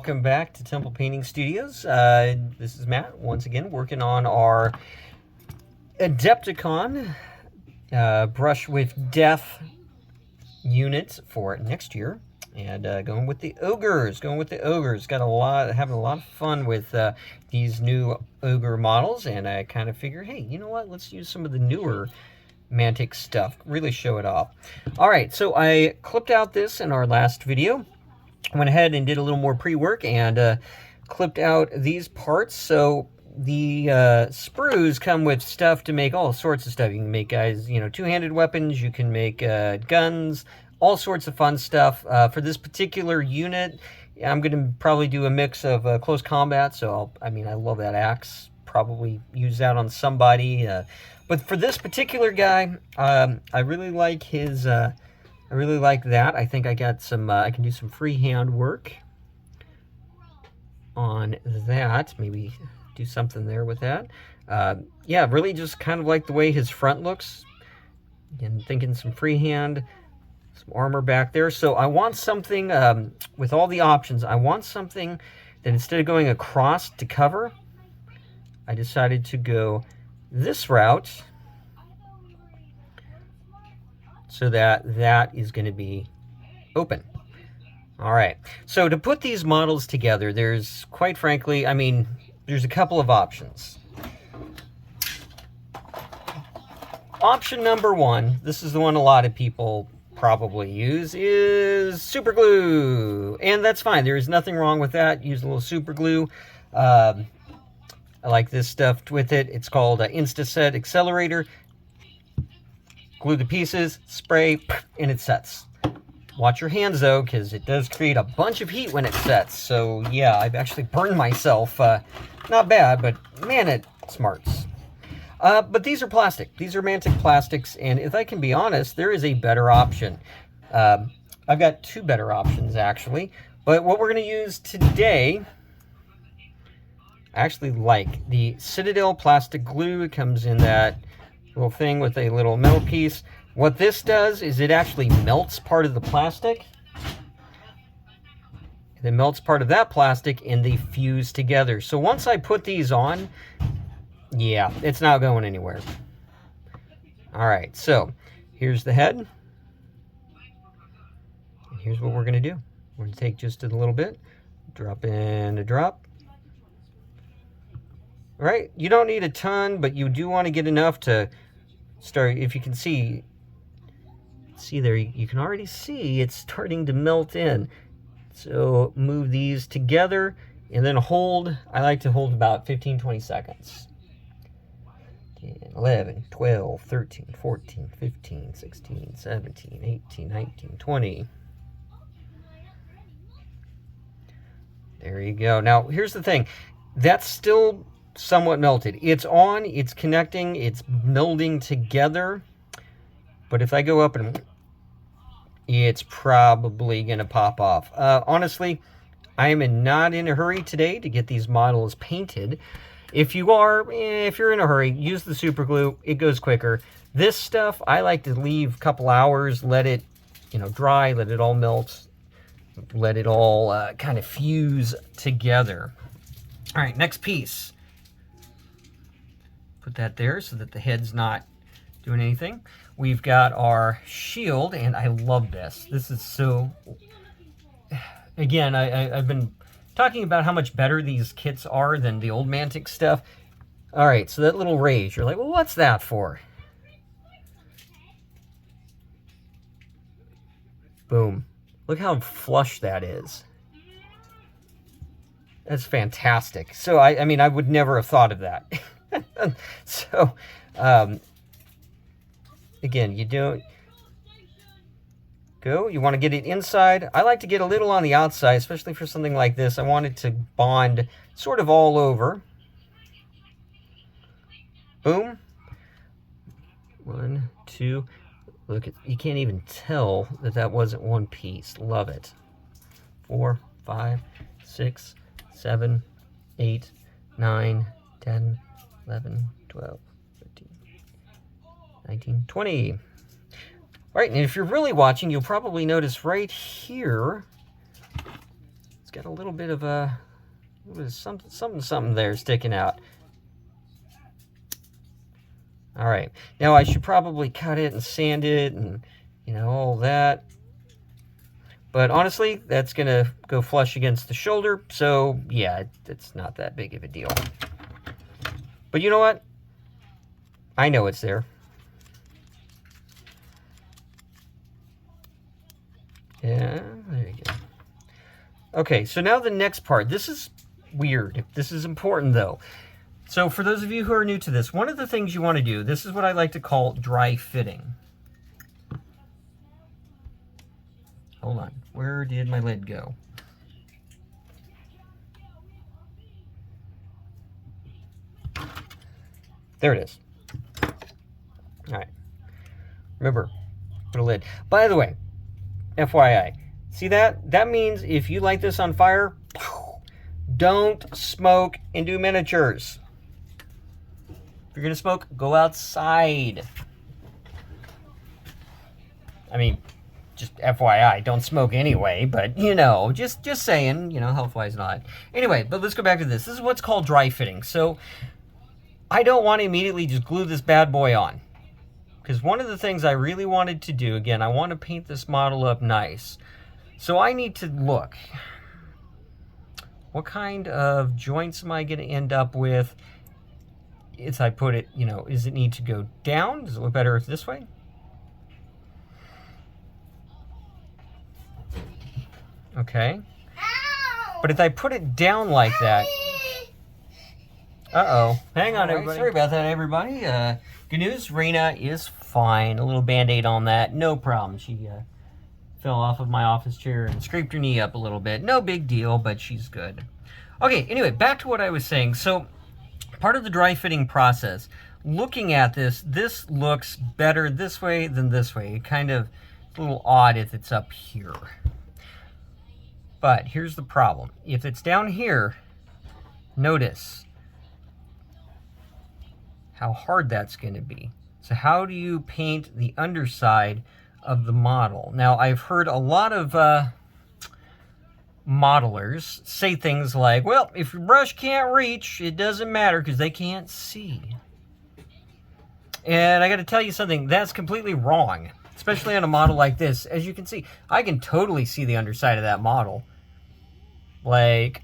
welcome back to Temple Painting Studios. This is Matt, once again, working on our Adepticon Brush with Death units for next year. And going with the ogres. Got having a lot of fun with these new ogre models, and I kind of figure, hey, you know what? Let's use some of the newer Mantic stuff. Really show it off. All right, so I clipped out this in our last video. I went ahead and did a little more pre-work and clipped out these parts. So the sprues come with stuff to make all sorts of stuff. You can make, guys, two-handed weapons. You can make guns, all sorts of fun stuff. For this particular unit, I'm going to probably do a mix of close combat. So, I love that axe. Probably use that on somebody. But for this particular guy, I really like his... I really like that. I think I got some, I can do some freehand work on that. Maybe do something there with that. Yeah, really just kind of like the way his front looks. And thinking some freehand, some armor back there. So I want something, with all the options, I want something that instead of going across to cover, I decided to go this route. So that is going to be open. All right. So to put these models together, there's, quite frankly, there's a couple of options. Option number one, this is the one a lot of people probably use, is super glue. And that's fine. There is nothing wrong with that. Use a little super glue. I like this stuff with it. It's called Instaset Accelerator. Glue the pieces, spray, and it sets. Watch your hands, though, because it does create a bunch of heat when it sets. So, yeah, I've actually burned myself. Not bad, but, man, it smarts. But these are plastic. These are Mantic plastics, and if I can be honest, there is a better option. I've got two better options, actually. But what we're going to use today, I actually like the Citadel plastic glue. It comes in that little thing with a little metal piece. What this does is it actually melts part of the plastic. It melts part of that plastic and they fuse together. So once I put these on, yeah, it's not going anywhere. All right, so here's the head. And here's what we're going to do. We're going to take just a little bit, drop in a drop. All right, you don't need a ton, but you do want to get enough to start. If you can see there, you can already see it's starting to melt in. So move these together and then hold. I like to hold about 15-20 seconds. 10, 11, 12, 13, 14, 15, 16, 17, 18, 19, 20. There you go. Now, here's the thing. That's still somewhat melted. It's on, it's connecting, it's melding together. But if I go up and it's probably going to pop off. Honestly, I am not in a hurry today to get these models painted. If you're in a hurry, use the super glue. It goes quicker. This stuff, I like to leave a couple hours, let it, dry, let it all melt, let it all kind of fuse together. All right, next piece. Put that there so that the head's not doing anything. We've got our shield, and I love this. This is so... Again, I've been talking about how much better these kits are than the old Mantic stuff. All right, so that little raise, you're like, well, what's that for? Boom. Look how flush that is. That's fantastic. So, I would never have thought of that. So, again, you don't go. You want to get it inside. I like to get a little on the outside, especially for something like this. I want it to bond sort of all over. Boom. 1, 2. Look, you can't even tell that wasn't one piece. Love it. 4, 5, 6, 7, 8, 9, 10, 11, 12, 13, 19, 20. All right, and if you're really watching, you'll probably notice right here, it's got a little bit of a something there sticking out. All right, now I should probably cut it and sand it and, you know, all that. But honestly, that's going to go flush against the shoulder, so yeah, it's not that big of a deal. But you know what? I know it's there. Yeah, there you go. Okay, so now the next part. This is weird. This is important, though. So for those of you who are new to this, one of the things you want to do, this is what I like to call dry fitting. Hold on. Where did my lid go? There it is. All right. Remember, put a lid. By the way, FYI, see that? That means if you light this on fire, don't smoke and do miniatures. If you're going to smoke, go outside. I mean, just FYI, don't smoke anyway, but, you know, just saying, you know, health-wise not. Anyway, but let's go back to this. This is what's called dry fitting. So I don't want to immediately just glue this bad boy on. Because one of the things I really wanted to do, again, I want to paint this model up nice. So I need to look. What kind of joints am I going to end up with? If I put it, you know, does it need to go down? Does it look better this way? Okay. But if I put it down like that... Uh-oh. Hang on, everybody. Sorry about that, everybody. Good news, Rena is fine. A little Band-Aid on that. No problem. She fell off of my office chair and scraped her knee up a little bit. No big deal, but she's good. Okay, anyway, back to what I was saying. So, part of the dry fitting process, looking at this looks better this way than this way. It kind of, it's a little odd if it's up here. But here's the problem. If it's down here, notice how hard that's going to be. So how do you paint the underside of the model? Now, I've heard a lot of modelers say things like, well, if your brush can't reach, it doesn't matter because they can't see. And I got to tell you something, that's completely wrong, especially on a model like this. As you can see, I can totally see the underside of that model. Like,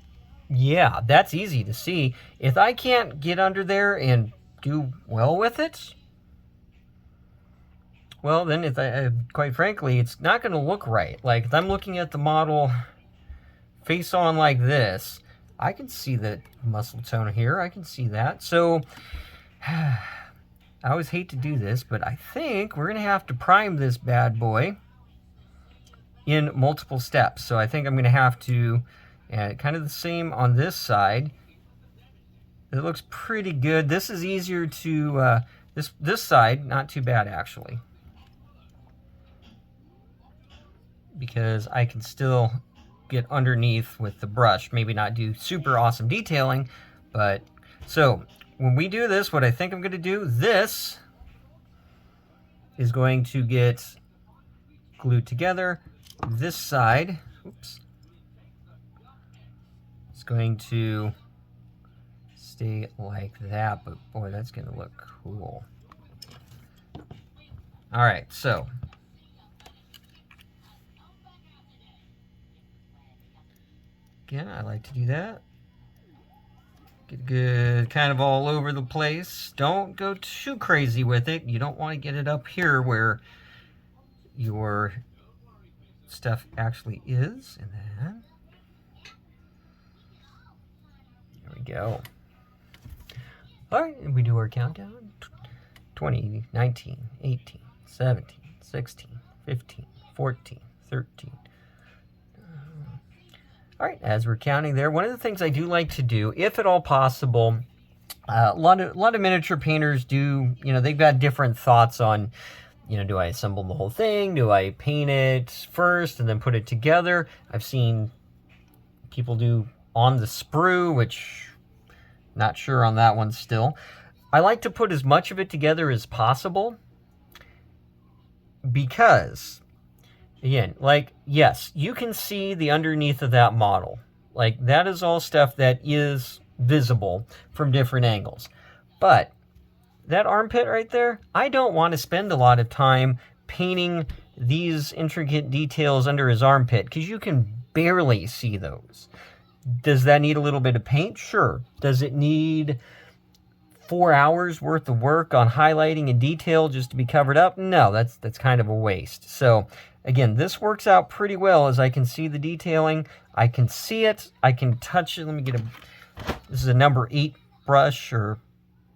yeah, that's easy to see. If I can't get under there and do well with it, well, then quite frankly, it's not going to look right. Like, if I'm looking at the model face on like this, I can see the muscle tone here. I can see that. So, I always hate to do this, but I think we're going to have to prime this bad boy in multiple steps. So I think I'm going to have to, kind of the same on this side. It looks pretty good. This is easier to, this side, not too bad actually. Because I can still get underneath with the brush. Maybe not do super awesome detailing, but, so, when we do this, what I think I'm going to do, this is going to get glued together. This side, oops, it's going to stay like that, but boy, that's going to look cool. All right, so again, I like to do that. Get good, kind of all over the place. Don't go too crazy with it. You don't want to get it up here where your stuff actually is. And then, there we go. All right, and we do our countdown. 20, 19, 18, 17, 16, 15, 14, 13. All right, as we're counting there, one of the things I do like to do, if at all possible, a lot of miniature painters do, you know, they've got different thoughts on, you know, do I assemble the whole thing? Do I paint it first and then put it together? I've seen people do on the sprue, which not sure on that one still. I like to put as much of it together as possible because, again, like, yes, you can see the underneath of that model. Like, that is all stuff that is visible from different angles. But that armpit right there, I don't want to spend a lot of time painting these intricate details under his armpit, because you can barely see those. Does that need a little bit of paint? Sure. Does it need 4 hours worth of work on highlighting and detail just to be covered up? No, that's kind of a waste. So again, this works out pretty well, as I can see the detailing. I can see it. I can touch it. Let me get this is a number 8 brush, or,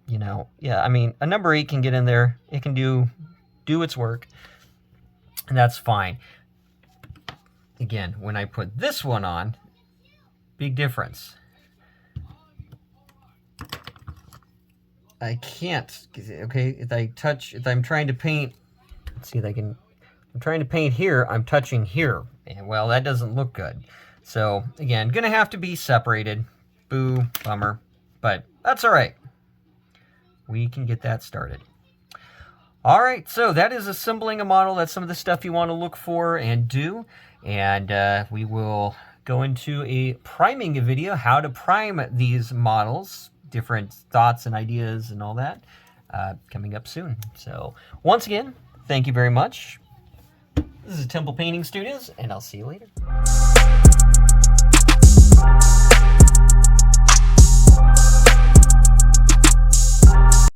you know, yeah, I mean, a number 8 can get in there. It can do its work, and that's fine. Again, when I put this one on, big difference. I can't, okay, if I'm trying to paint, let's see if I can, I'm trying to paint here, I'm touching here, and well, that doesn't look good. So again, gonna have to be separated. Boo, bummer, but that's all right. We can get that started. All right, so that is assembling a model. That's some of the stuff you want to look for and do, and we will go into a priming video, how to prime these models, different thoughts and ideas and all that, coming up soon. So once again, thank you very much. This is Temple Painting Studios, and I'll see you later.